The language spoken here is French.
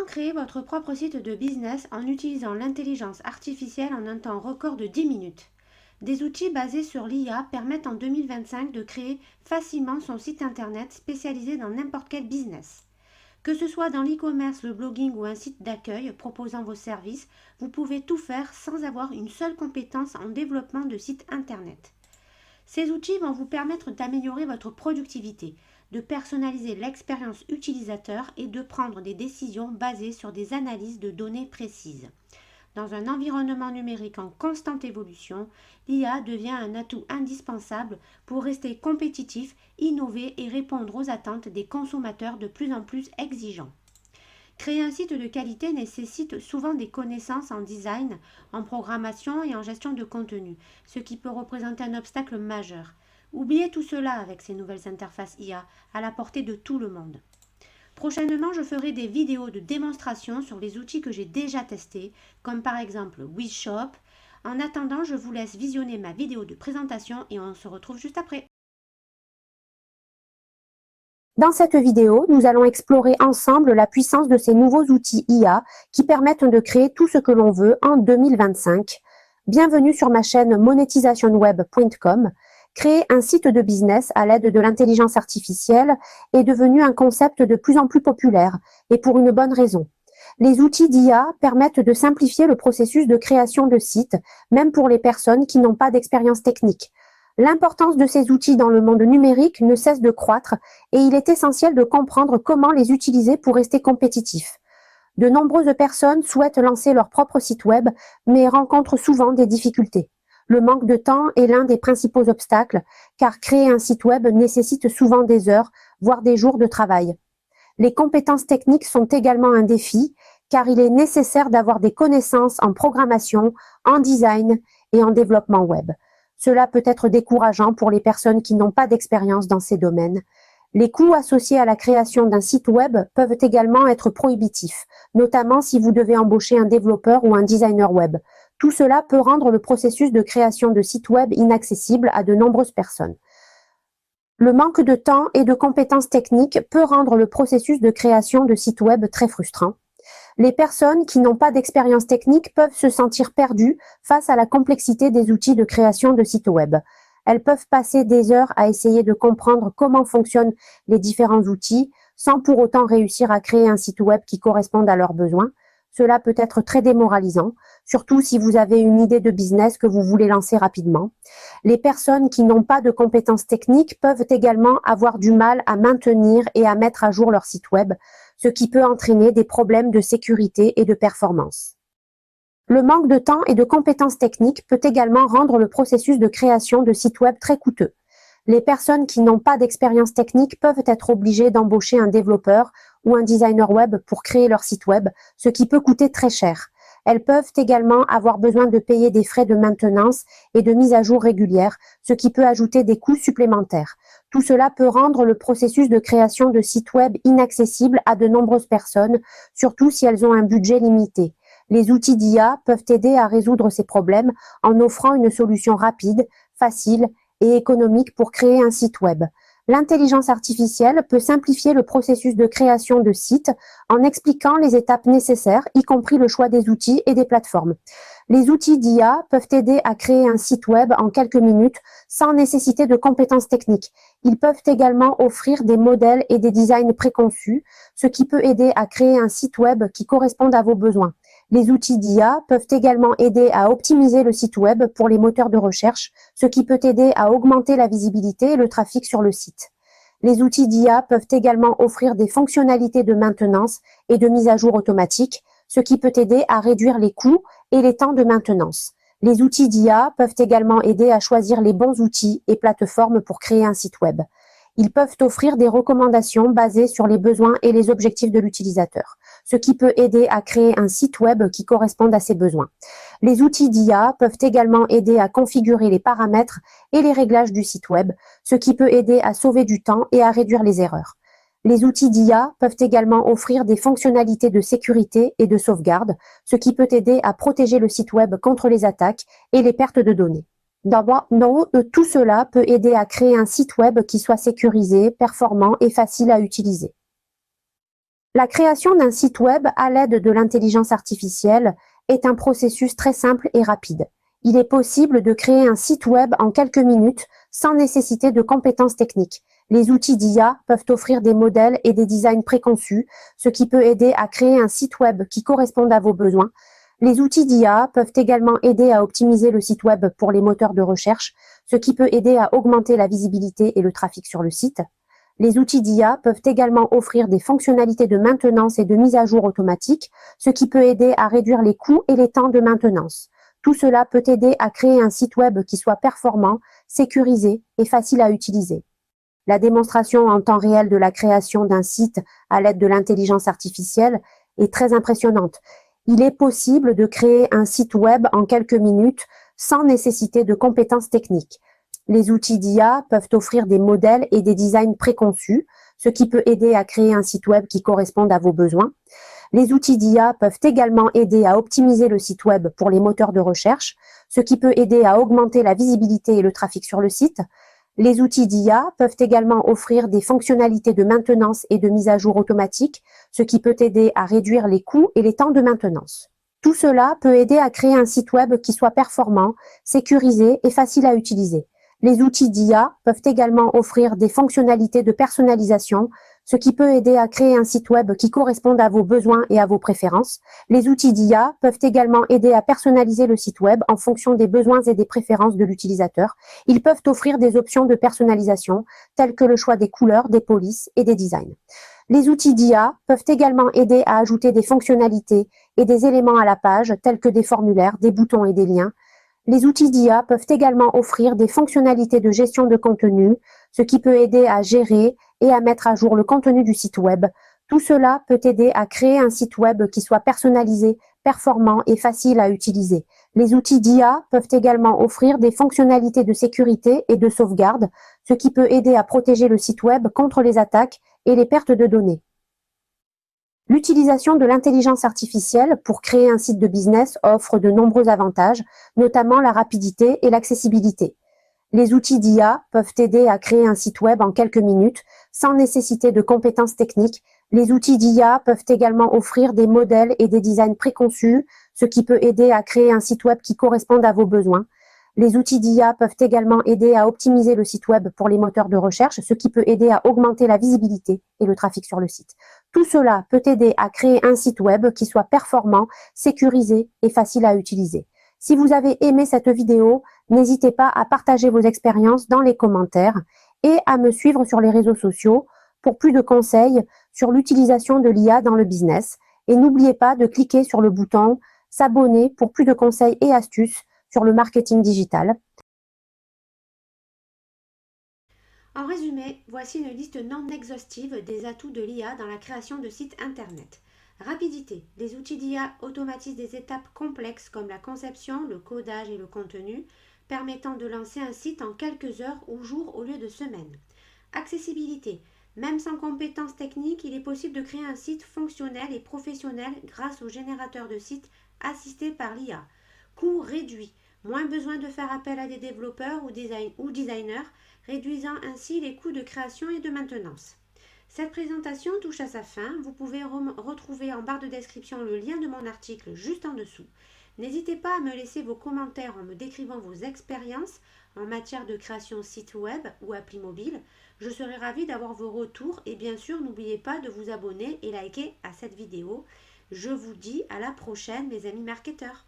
Comment créer votre propre site de business en utilisant l'intelligence artificielle en un temps record de 10 minutes? Des outils basés sur l'IA permettent en 2025 de créer facilement son site internet spécialisé dans n'importe quel business. Que ce soit dans l'e-commerce, le blogging ou un site d'accueil proposant vos services, vous pouvez tout faire sans avoir une seule compétence en développement de site internet. Ces outils vont vous permettre d'améliorer votre productivité, de personnaliser l'expérience utilisateur et de prendre des décisions basées sur des analyses de données précises. Dans un environnement numérique en constante évolution, l'IA devient un atout indispensable pour rester compétitif, innover et répondre aux attentes des consommateurs de plus en plus exigeants. Créer un site de qualité nécessite souvent des connaissances en design, en programmation et en gestion de contenu, ce qui peut représenter un obstacle majeur. Oubliez tout cela avec ces nouvelles interfaces IA à la portée de tout le monde. Prochainement, je ferai des vidéos de démonstration sur les outils que j'ai déjà testés, comme par exemple WizShop. En attendant, je vous laisse visionner ma vidéo de présentation et on se retrouve juste après. Dans cette vidéo, nous allons explorer ensemble la puissance de ces nouveaux outils IA qui permettent de créer tout ce que l'on veut en 2025. Bienvenue sur ma chaîne monétisationweb.com. Créer un site de business à l'aide de l'intelligence artificielle est devenu un concept de plus en plus populaire, et pour une bonne raison. Les outils d'IA permettent de simplifier le processus de création de sites, même pour les personnes qui n'ont pas d'expérience technique. L'importance de ces outils dans le monde numérique ne cesse de croître et il est essentiel de comprendre comment les utiliser pour rester compétitif. De nombreuses personnes souhaitent lancer leur propre site web, mais rencontrent souvent des difficultés. Le manque de temps est l'un des principaux obstacles, car créer un site web nécessite souvent des heures, voire des jours de travail. Les compétences techniques sont également un défi, car il est nécessaire d'avoir des connaissances en programmation, en design et en développement web. Cela peut être décourageant pour les personnes qui n'ont pas d'expérience dans ces domaines. Les coûts associés à la création d'un site web peuvent également être prohibitifs, notamment si vous devez embaucher un développeur ou un designer web. Tout cela peut rendre le processus de création de sites web inaccessible à de nombreuses personnes. Le manque de temps et de compétences techniques peut rendre le processus de création de sites web très frustrant. Les personnes qui n'ont pas d'expérience technique peuvent se sentir perdues face à la complexité des outils de création de sites web. Elles peuvent passer des heures à essayer de comprendre comment fonctionnent les différents outils sans pour autant réussir à créer un site web qui corresponde à leurs besoins. Cela peut être très démoralisant, surtout si vous avez une idée de business que vous voulez lancer rapidement. Les personnes qui n'ont pas de compétences techniques peuvent également avoir du mal à maintenir et à mettre à jour leur site web, ce qui peut entraîner des problèmes de sécurité et de performance. Le manque de temps et de compétences techniques peut également rendre le processus de création de sites web très coûteux. Les personnes qui n'ont pas d'expérience technique peuvent être obligées d'embaucher un développeur ou un designer web pour créer leur site web, ce qui peut coûter très cher. Elles peuvent également avoir besoin de payer des frais de maintenance et de mise à jour régulière, ce qui peut ajouter des coûts supplémentaires. Tout cela peut rendre le processus de création de sites web inaccessible à de nombreuses personnes, surtout si elles ont un budget limité. Les outils d'IA peuvent aider à résoudre ces problèmes en offrant une solution rapide, facile et économique pour créer un site web. L'intelligence artificielle peut simplifier le processus de création de sites en expliquant les étapes nécessaires, y compris le choix des outils et des plateformes. Les outils d'IA peuvent aider à créer un site web en quelques minutes sans nécessiter de compétences techniques. Ils peuvent également offrir des modèles et des designs préconçus, ce qui peut aider à créer un site web qui corresponde à vos besoins. Les outils d'IA peuvent également aider à optimiser le site web pour les moteurs de recherche, ce qui peut aider à augmenter la visibilité et le trafic sur le site. Les outils d'IA peuvent également offrir des fonctionnalités de maintenance et de mise à jour automatique, ce qui peut aider à réduire les coûts et les temps de maintenance. Les outils d'IA peuvent également aider à choisir les bons outils et plateformes pour créer un site web. Ils peuvent offrir des recommandations basées sur les besoins et les objectifs de l'utilisateur, ce qui peut aider à créer un site web qui corresponde à ses besoins. Les outils d'IA peuvent également aider à configurer les paramètres et les réglages du site web, ce qui peut aider à sauver du temps et à réduire les erreurs. Les outils d'IA peuvent également offrir des fonctionnalités de sécurité et de sauvegarde, ce qui peut aider à protéger le site web contre les attaques et les pertes de données. Tout cela peut aider à créer un site web qui soit sécurisé, performant et facile à utiliser. La création d'un site web à l'aide de l'intelligence artificielle est un processus très simple et rapide. Il est possible de créer un site web en quelques minutes sans nécessiter de compétences techniques. Les outils d'IA peuvent offrir des modèles et des designs préconçus, ce qui peut aider à créer un site web qui corresponde à vos besoins. Les outils d'IA peuvent également aider à optimiser le site web pour les moteurs de recherche, ce qui peut aider à augmenter la visibilité et le trafic sur le site. Les outils d'IA peuvent également offrir des fonctionnalités de maintenance et de mise à jour automatique, ce qui peut aider à réduire les coûts et les temps de maintenance. Tout cela peut aider à créer un site web qui soit performant, sécurisé et facile à utiliser. La démonstration en temps réel de la création d'un site à l'aide de l'intelligence artificielle est très impressionnante. Il est possible de créer un site web en quelques minutes sans nécessiter de compétences techniques. Les outils d'IA peuvent offrir des modèles et des designs préconçus, ce qui peut aider à créer un site web qui corresponde à vos besoins. Les outils d'IA peuvent également aider à optimiser le site web pour les moteurs de recherche, ce qui peut aider à augmenter la visibilité et le trafic sur le site. Les outils d'IA peuvent également offrir des fonctionnalités de maintenance et de mise à jour automatique, ce qui peut aider à réduire les coûts et les temps de maintenance. Tout cela peut aider à créer un site web qui soit performant, sécurisé et facile à utiliser. Les outils d'IA peuvent également offrir des fonctionnalités de personnalisation, ce qui peut aider à créer un site web qui corresponde à vos besoins et à vos préférences. Les outils d'IA peuvent également aider à personnaliser le site web en fonction des besoins et des préférences de l'utilisateur. Ils peuvent offrir des options de personnalisation, telles que le choix des couleurs, des polices et des designs. Les outils d'IA peuvent également aider à ajouter des fonctionnalités et des éléments à la page, tels que des formulaires, des boutons et des liens. Les outils d'IA peuvent également offrir des fonctionnalités de gestion de contenu, ce qui peut aider à gérer et à mettre à jour le contenu du site web. Tout cela peut aider à créer un site web qui soit personnalisé, performant et facile à utiliser. Les outils d'IA peuvent également offrir des fonctionnalités de sécurité et de sauvegarde, ce qui peut aider à protéger le site web contre les attaques et les pertes de données. L'utilisation de l'intelligence artificielle pour créer un site de business offre de nombreux avantages, notamment la rapidité et l'accessibilité. Les outils d'IA peuvent aider à créer un site web en quelques minutes, sans nécessiter de compétences techniques. Les outils d'IA peuvent également offrir des modèles et des designs préconçus, ce qui peut aider à créer un site web qui corresponde à vos besoins. Les outils d'IA peuvent également aider à optimiser le site web pour les moteurs de recherche, ce qui peut aider à augmenter la visibilité et le trafic sur le site. Tout cela peut aider à créer un site web qui soit performant, sécurisé et facile à utiliser. Si vous avez aimé cette vidéo, n'hésitez pas à partager vos expériences dans les commentaires et à me suivre sur les réseaux sociaux pour plus de conseils sur l'utilisation de l'IA dans le business. Et n'oubliez pas de cliquer sur le bouton s'abonner pour plus de conseils et astuces sur le marketing digital. En résumé, voici une liste non exhaustive des atouts de l'IA dans la création de sites Internet. Rapidité. Les outils d'IA automatisent des étapes complexes comme la conception, le codage et le contenu, permettant de lancer un site en quelques heures ou jours au lieu de semaines. Accessibilité. Même sans compétences techniques, il est possible de créer un site fonctionnel et professionnel grâce au générateur de sites assisté par l'IA. Coût réduit. Moins besoin de faire appel à des développeurs ou designers, réduisant ainsi les coûts de création et de maintenance. Cette présentation touche à sa fin. Vous pouvez retrouver en barre de description le lien de mon article juste en dessous. N'hésitez pas à me laisser vos commentaires en me décrivant vos expériences en matière de création site web ou appli mobile. Je serai ravie d'avoir vos retours et bien sûr n'oubliez pas de vous abonner et liker à cette vidéo. Je vous dis à la prochaine mes amis marketeurs.